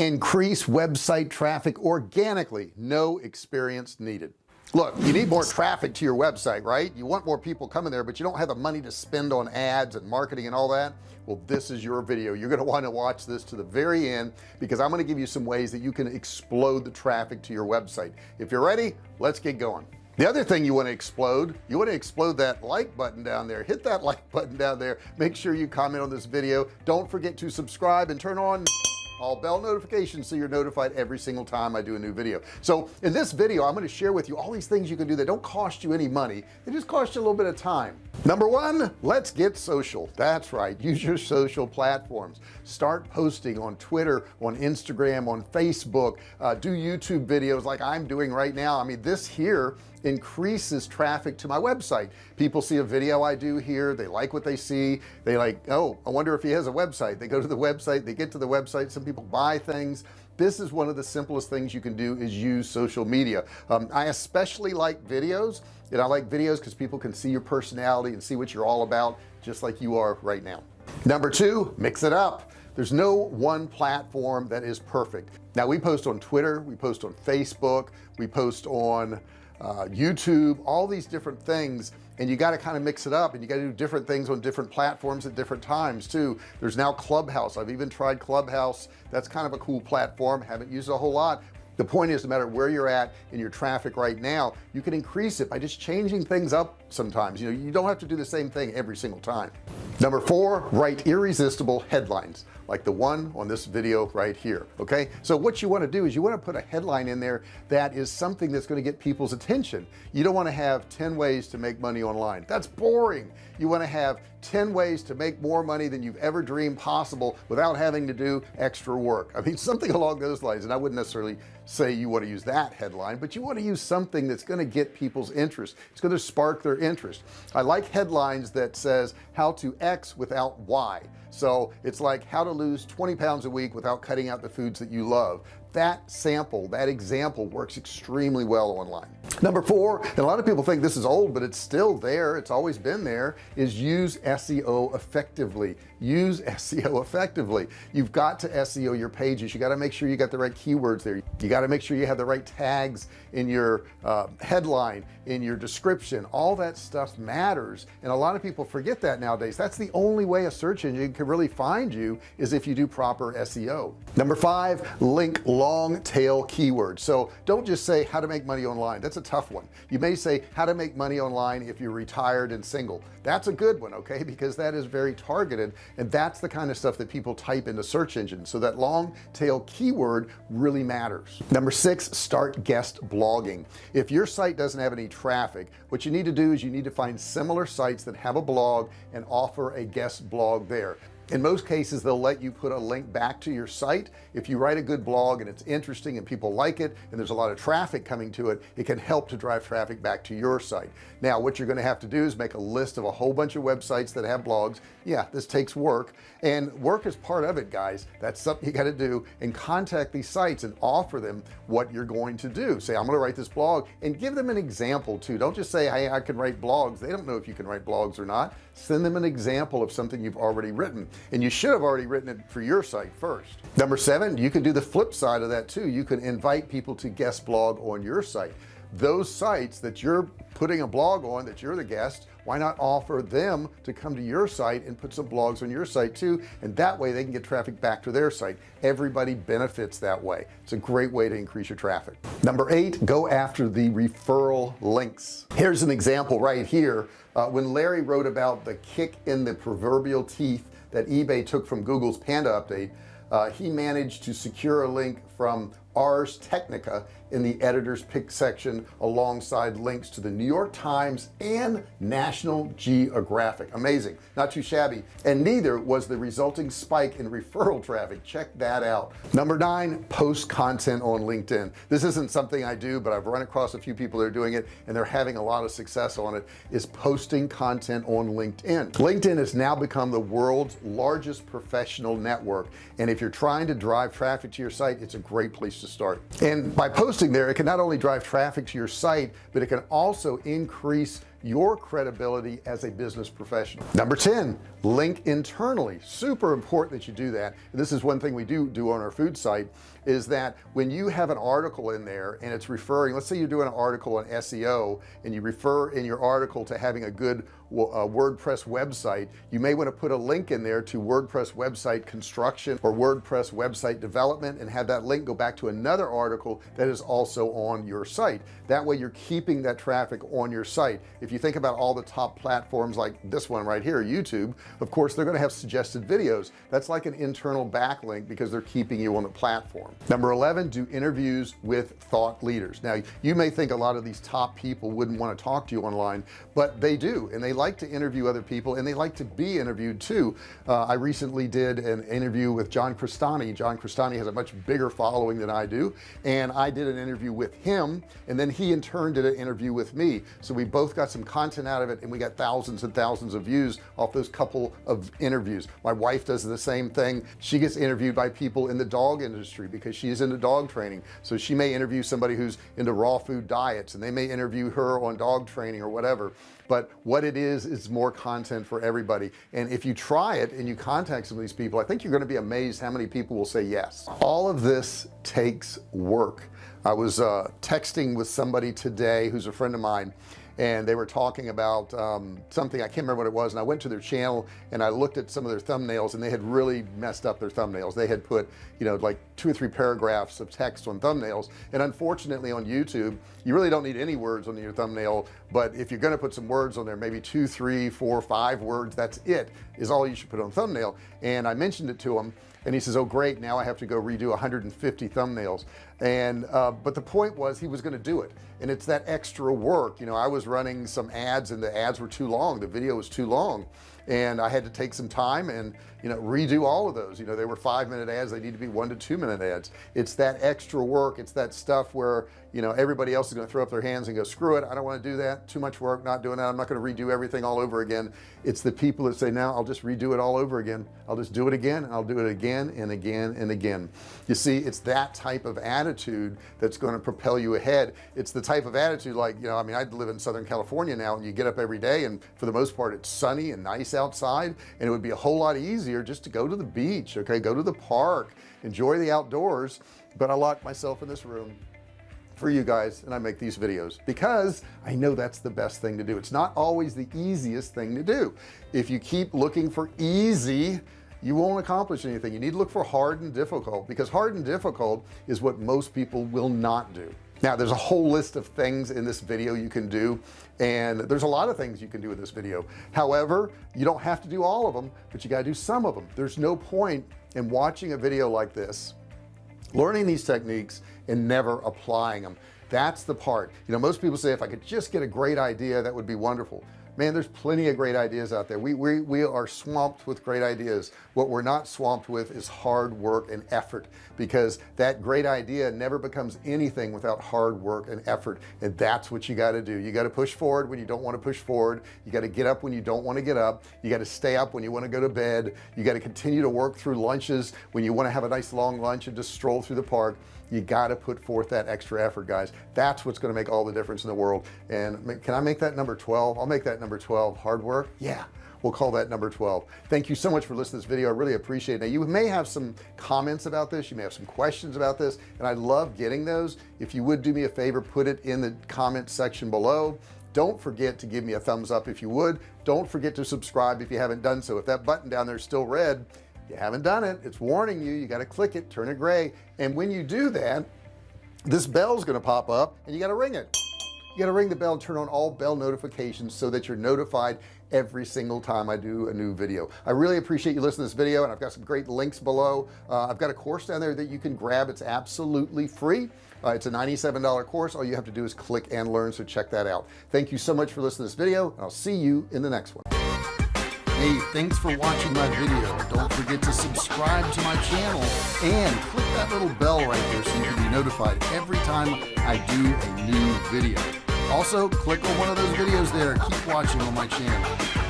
Increase website traffic organically, no experience needed. Look, you need more traffic to your website, right? You want more people coming there, but you don't have the money to spend on ads and marketing and all that. Well, this is your video. You're going to want to watch this to the very end, because I'm going to give you some ways that you can explode the traffic to your website. If you're ready, let's get going. The other thing you want to explode that like button down there. Hit that like button down there. Make sure you comment on this video. Don't forget to subscribe and turn on all bell notifications so you're notified every single time I do a new video. So in this video, I'm going to share with you all these things you can do that don't cost you any money. They just cost you a little bit of time. Number one, let's get social. That's right. Use your social platforms. Start posting on Twitter, on Instagram, on Facebook. Do YouTube videos like I'm doing right now. I mean, this here increases traffic to my website. People see a video I do here, they like what they see, they like, oh, I wonder if he has a website. They go to the website, they get to the website, some people buy things. This is one of the simplest things you can do, is use social media. I especially like videos, and I like videos because people can see your personality and see what you're all about, just like you are right now. Number two, mix it up. There's no one platform that is perfect. Now, we post on Twitter, we post on Facebook, we post on YouTube, all these different things, and you got to kind of mix it up, and you got to do different things on different platforms at different times too. There's now Clubhouse. I've even tried Clubhouse. That's kind of a cool platform. Haven't used it a whole lot. The point is, no matter where you're at in your traffic right now, you can increase it by just changing things up sometimes. You know, you don't have to do the same thing every single time. Number four, write irresistible headlines like the one on this video right here. Okay, so what you want to do is you want to put a headline in there that is something that's going to get people's attention. You don't want to have 10 ways to make money online. That's boring. You want to have 10 ways to make more money than you've ever dreamed possible without having to do extra work. I mean, something along those lines. And I wouldn't necessarily say you want to use that headline, but you want to use something that's going to get people's interest. It's going to spark their interest. I like headlines that says how to X without Y. So it's like how to lose 20 pounds a week without cutting out the foods that you love. That example works extremely well online. Number four, and a lot of people think this is old, but it's still there, it's always been there, is use SEO effectively. Use SEO effectively. You've got to SEO your pages. You got to make sure you got the right keywords there. You got to make sure you have the right tags in your headline, in your description. All that stuff matters, and a lot of people forget that nowadays. That's the only way a search engine can really find you, is if you do proper SEO. Number five, link long tail keywords. So don't just say how to make money online. That's a tough one. You may say how to make money online if you're retired and single. That's a good one, okay, because that is very targeted, and that's the kind of stuff that people type into search engines. So that long tail keyword really matters. Number six, start guest blogging. If your site doesn't have any traffic, what you need to do is you need to find similar sites that have a blog and offer a guest blog there. In most cases, they'll let you put a link back to your site. If you write a good blog and it's interesting and people like it and there's a lot of traffic coming to it, it can help to drive traffic back to your site. Now, what you're going to have to do is make a list of a whole bunch of websites that have blogs. Yeah, this takes work, and work is part of it, guys. That's something you got to do, and contact these sites and offer them what you're going to do. Say, I'm going to write this blog, and give them an example too. Don't just say, hey, I can write blogs. They don't know if you can write blogs or not. Send them an example of something you've already written, and you should have already written it for your site first. Number seven, you can do the flip side of that too. You can invite people to guest blog on your site. Those sites that you're putting a blog on, that you're the guest, why not offer them to come to your site and put some blogs on your site too, and that way they can get traffic back to their site. Everybody benefits that way. It's a great way to increase your traffic. Number eight, go after the referral links. Here's an example right here. When Larry wrote about the kick in the proverbial teeth that eBay took from Google's Panda update, he managed to secure a link from Ars Technica in the editor's pick section, alongside links to the New York Times and National Geographic. Amazing, not too shabby, and neither was the resulting spike in referral traffic. Check that out. Number nine, post content on LinkedIn. This isn't something I do, but I've run across a few people that are doing it, and they're having a lot of success on it, is posting content on LinkedIn. LinkedIn has now become the world's largest professional network, and if you're trying to drive traffic to your site, it's a great place to start. And by posting there, it can not only drive traffic to your site, but it can also increase your credibility as a business professional. Number 10, link internally. Super important that you do that. This is one thing we do on our food site, is that when you have an article in there and it's referring, let's say you're doing an article on SEO and you refer in your article to having a good WordPress website, you may want to put a link in there to WordPress website construction or WordPress website development and have that link go back to another article that is also on your site. That way you're keeping that traffic on your site. If you think about all the top platforms like this one right here, YouTube, of course they're going to have suggested videos. That's like an internal backlink because they're keeping you on the platform. Number 11, do interviews with thought leaders. Now you may think a lot of these top people wouldn't want to talk to you online, but they do, and they like to interview other people and they like to be interviewed too. I recently did an interview with John Crestani. John Crestani has a much bigger following than I do, and I did an interview with him, and then he in turn did an interview with me. So we both got some content out of it, and we got thousands and thousands of views off those couple of interviews. My wife does the same thing. She gets interviewed by people in the dog industry because she's into dog training, so she may interview somebody who's into raw food diets and they may interview her on dog training or whatever. But what it is more content for everybody. And if you try it and you contact some of these people, I think you're going to be amazed how many people will say yes. All of this takes work. I was texting with somebody today who's a friend of mine, and they were talking about something, I can't remember what it was, and I went to their channel and I looked at some of their thumbnails, and they had really messed up their thumbnails. They had put, you know, like 2 or 3 paragraphs of text on thumbnails, and unfortunately on YouTube you really don't need any words on your thumbnail, but if you're going to put some words on there, maybe 2, 3, 4, 5 words, that's it, is all you should put on thumbnail. And I mentioned it to him, and he says, oh great, now I have to go redo 150 thumbnails. And but the point was he was going to do it, and it's that extra work. You know, I was running some ads and the ads were too long, the video was too long, and I had to take some time and, you know, redo all of those. You know, they were 5-minute ads, they need to be 1 to 2 minute ads. It's that extra work. It's that stuff where, you know, everybody else is going to throw up their hands and go, screw it, I don't want to do that, too much work, not doing that, I'm not going to redo everything all over again. It's the people that say, now I'll just redo it all over again, I'll just do it again, and I'll do it again and again and again. You see, it's that type of attitude that's going to propel you ahead. It's the type of attitude, like, you know, I mean, I live in Southern California now, and you get up every day and for the most part it's sunny and nice outside, and it would be a whole lot easier just to go to the beach, okay, go to the park, enjoy the outdoors. But I lock myself in this room for you guys and I make these videos because I know that's the best thing to do. It's not always the easiest thing to do. If you keep looking for easy, you won't accomplish anything. You need to look for hard and difficult, because hard and difficult is what most people will not do. Now there's a whole list of things in this video you can do, and there's a lot of things you can do with this video. However, you don't have to do all of them, but you got to do some of them. There's no point in watching a video like this, learning these techniques and never applying them. That's the part. You know, most people say, if I could just get a great idea, that would be wonderful. Man, there's plenty of great ideas out there. We are swamped with great ideas. What we're not swamped with is hard work and effort, because that great idea never becomes anything without hard work and effort. And that's what you got to do. You got to push forward when you don't want to push forward. You got to get up when you don't want to get up. You got to stay up when you want to go to bed. You got to continue to work through lunches when you want to have a nice long lunch and just stroll through the park. You got to put forth that extra effort, guys. That's what's going to make all the difference in the world. And can I make that number 12? I'll make that number 12. Hard work. Yeah, we'll call that number 12. Thank you so much for listening to this video. I really appreciate it. Now you may have some comments about this, you may have some questions about this, and I love getting those. If you would do me a favor, put it in the comment section below. Don't forget to give me a thumbs up if you would. Don't forget to subscribe if you haven't done so. If that button down there is still red, you haven't done it, it's warning you. You got to click it, turn it gray, and when you do that, this bell's going to pop up and you got to ring it. You got to ring the bell and turn on all bell notifications so that you're notified every single time I do a new video. I really appreciate you listening to this video, and I've got some great links below. I've got a course down there that you can grab. It's absolutely free. It's a $97 course. All you have to do is click and learn, so check that out. Thank you so much for listening to this video, and I'll see you in the next one. Hey, thanks for watching my video. Don't forget to subscribe to my channel and click that little bell right there so you can be notified every time I do a new video. Also, click on one of those videos there. Keep watching on my channel.